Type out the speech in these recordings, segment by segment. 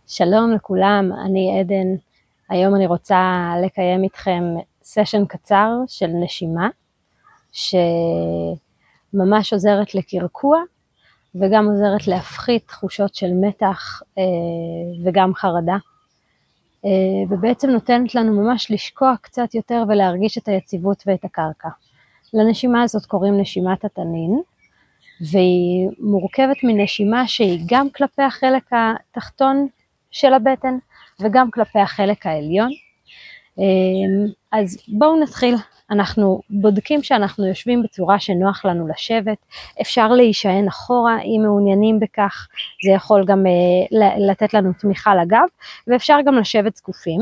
שלום לכולם, אני עדן. היום אני רוצה לקיים איתכם סשן קצר של נשימה, שממש עוזרת לקרקוע, וגם עוזרת להפחית תחושות של מתח וגם חרדה. ובעצם נותנת לנו ממש לשקוע קצת יותר ולהרגיש את היציבות ואת הקרקע. לנשימה הזאת קוראים נשימת התנין, והיא מורכבת מנשימה שהיא גם כלפי החלק התחתון של הבטן וגם כלפי החלק העליון. אז בואו נתחיל. אנחנו בודקים שאנחנו יושבים בצורה שנוח לנו לשבת, אפשר להישען אחורה אם מעוניינים בכך, זה יכול גם לתת לנו תמיכה לגב, ואפשר גם לשבת זקופים,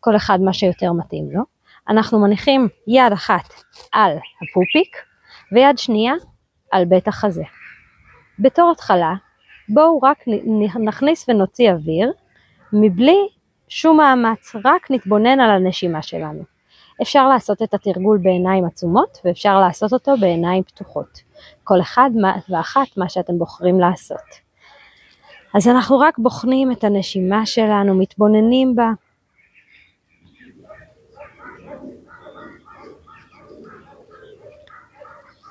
כל אחד מה שיותר מתאים לו. אנחנו מניחים יד אחת על הפופיק, ויד שנייה על בית החזה. בתור התחלה, בואו רק נכניס ונוציא אוויר, מבלי שום מאמץ, רק נתבונן על הנשימה שלנו. אפשר לעשות את התרגול בעיניים עצומות, ואפשר לעשות אותו בעיניים פתוחות. כל אחד ואחת מה שאתם בוחרים לעשות. אז אנחנו רק בוחנים את הנשימה שלנו, מתבוננים בה.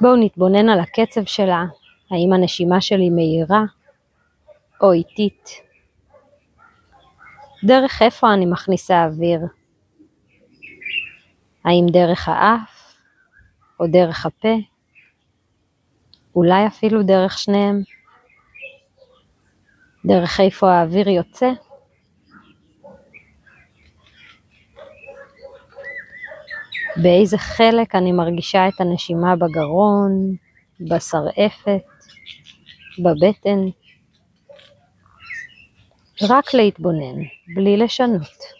בואו נתבונן על הקצב שלה, האם הנשימה שלי מהירה או איטית. דרך איפה אני מכניסה אוויר? האם דרך האף או דרך הפה? אולי אפילו דרך שניהם? דרך איפה האוויר יוצא? באיזה חלק אני מרגישה את הנשימה בגרון, בשרעפת, בבטן? רק להתבונן, בלי לשנות.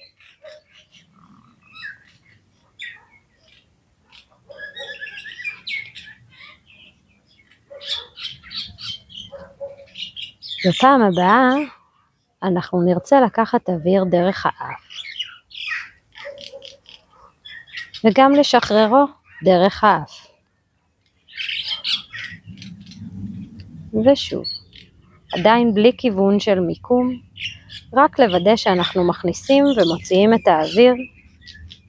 בפעם הבאה אנחנו נרצה לקחת אוויר דרך האף. וגם לשחררו דרך האף. ושוב, עדיין בלי כיוון של מיקום, רק לוודא שאנחנו מכניסים ומוציאים את האוויר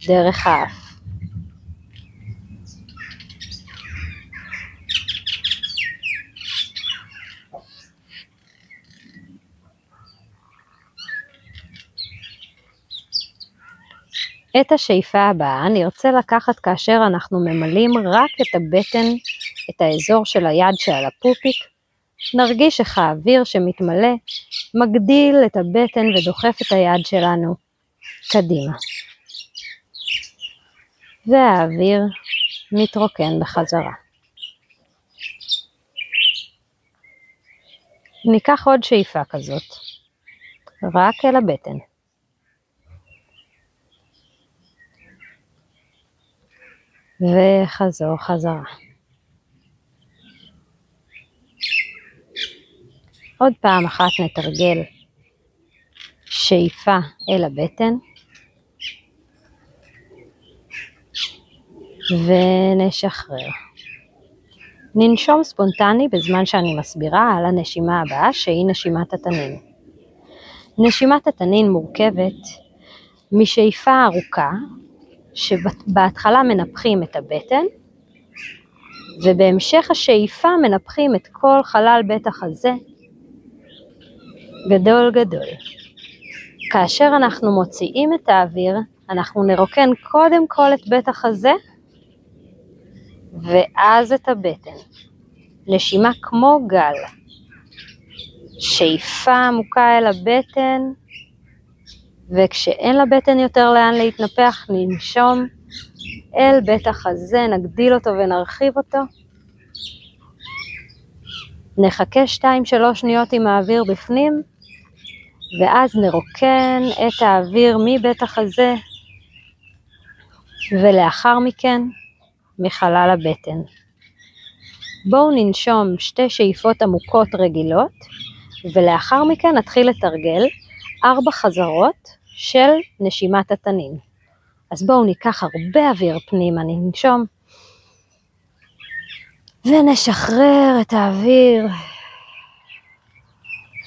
דרך האף. את השאיפה הבאה נרצה לקחת כאשר אנחנו ממלאים רק את הבטן, את האזור של היד שעל הפופיק, נרגיש איך האוויר שמתמלא מגדיל את הבטן ודוחף את היד שלנו קדימה. והאוויר מתרוקן בחזרה. ניקח עוד שאיפה כזאת, רק אל הבטן. וחזור חזרה. עוד פעם אחת נתרגל שאיפה אל הבטן ונשחרר. ננשום ספונטני בזמן שאני מסבירה על הנשימה הבאה שהיא נשימת התנין. נשימת התנין מורכבת משאיפה ארוכה שבהתחלה מנפחים את הבטן ובהמשך השאיפה מנפחים את כל חלל בית החזה גדול גדול. כאשר אנחנו מוציאים את האוויר, אנחנו נרוקן קודם כל את בית החזה, ואז את הבטן. נשימה כמו גל. שאיפה עמוקה אל הבטן, וכשאין לבטן יותר לאן להתנפח, ננשום אל בית החזה, נגדיל אותו ונרחיב אותו. נחכה 2-3 שניות עם האוויר בפנים, ואז נרוקן את האוויר מבית החזה, ולאחר מכן מחלל הבטן. בואו ננשום 2 שאיפות עמוקות רגילות, ולאחר מכן נתחיל לתרגל 4 חזרות של נשימת התנין. אז בואו ניקח הרבה אוויר פנימה, ננשום, ונשחרר את האוויר.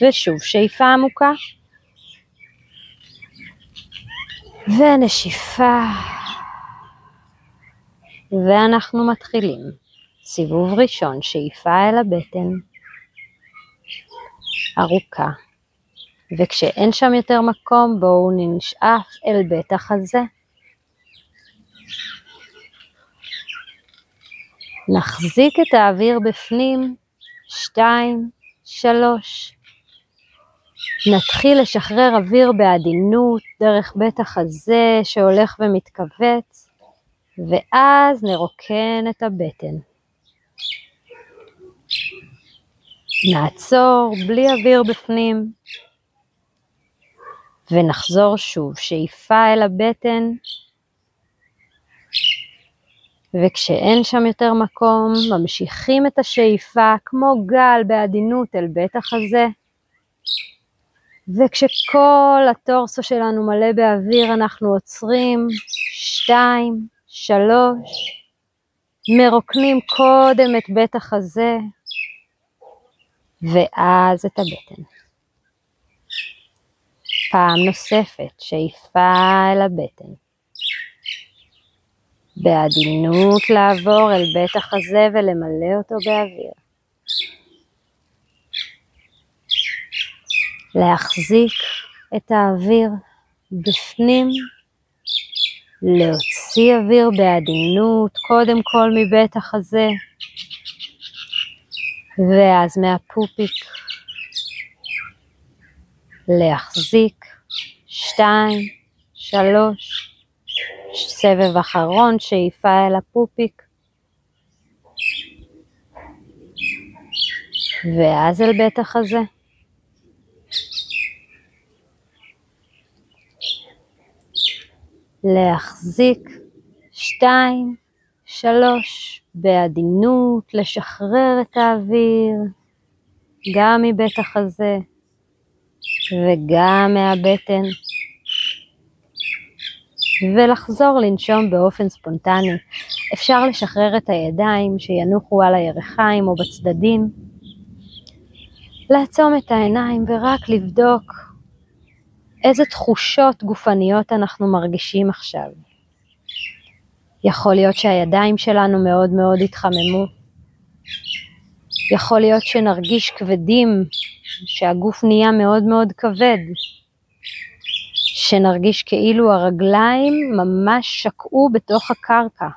ושוב, שאיפה עמוקה, ונשיפה. ואנחנו מתחילים. סיבוב ראשון, שאיפה אל הבטן. ארוכה. וכשאין שם יותר מקום, בואו ננשאף אל בית החזה. נחזיק את האוויר בפנים. 2, 3. נתחיל לשחרר אוויר בעדינות דרך בית החזה שהולך ומתכווץ, ואז נרוקן את הבטן. נעצור בלי אוויר בפנים, ונחזור שוב, שאיפה אל הבטן, וכשאין שם יותר מקום, ממשיכים את השאיפה כמו גל בעדינות אל בית החזה, וכשכל הטורסו שלנו מלא באוויר, אנחנו עוצרים. 2, 3, מרוקנים קודם את בית החזה, ואז את הבטן. פעם נוספת, שאיפה אל הבטן. בעדינות לעבור אל בית החזה ולמלא אותו באוויר. להחזיק את האוויר בפנים, להוציא אוויר בעדינות, קודם כל מבית החזה, ואז מהפופיק. להחזיק. 2, 3, סבב אחרון, שאיפה אל הפופיק, ואז אל בית החזה. להחזיק. 2, 3, בעדינות, לשחרר את האוויר, גם מבית החזה, וגם מהבטן. ולחזור לנשום באופן ספונטני. אפשר לשחרר את הידיים שינוחו על הירכיים או בצדדים. לעצום את העיניים ורק לבדוק איזה תחושות גופניות אנחנו מרגישים עכשיו. יכול להיות שהידיים שלנו מאוד מאוד התחממו. יכול להיות שנרגיש כבדים, שהגוף נהיה מאוד מאוד כבד. שנרגיש כאילו הרגליים ממש שקעו בתוך הקרקע.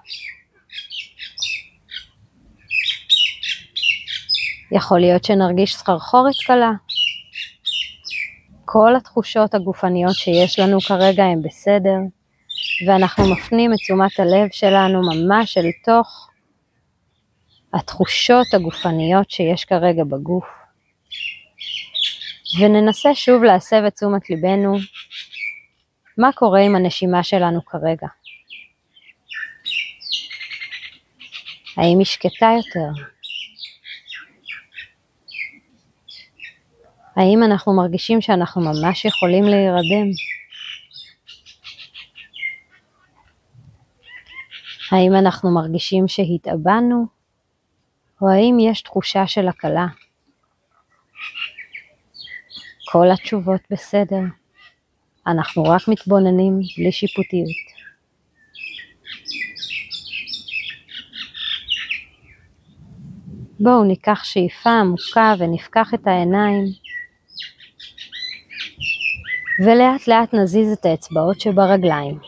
יכול להיות שנרגיש סחרחורת קלה. כל התחושות הגופניות שיש לנו כרגע הן בסדר, ואנחנו מפנים את תשומת הלב שלנו ממש אל תוך התחושות הגופניות שיש כרגע בגוף. וננסה שוב להסב את תשומת ליבנו, מה קורה עם הנשימה שלנו כרגע? האם היא שקטה יותר? האם אנחנו מרגישים שאנחנו ממש יכולים להירדם? האם אנחנו מרגישים שהתאבנו? או האם יש תחושה של הקלה? כל התשובות בסדר. אנחנו רק מתבוננים בלי שיפוטיות. בואו ניקח שאיפה עמוקה ונפקח את העיניים. ולאט לאט נזיז את האצבעות שברגליים.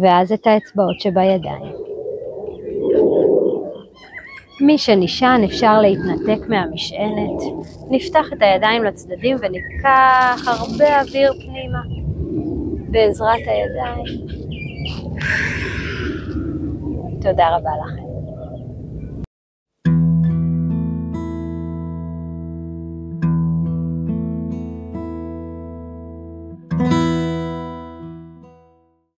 ואז את האצבעות שבידיים. מי שנשען אפשר להתנתק מהמשענת. נפתח את הידיים לצדדים וניקח הרבה אוויר פנימה בעזרת הידיים. תודה רבה לכם.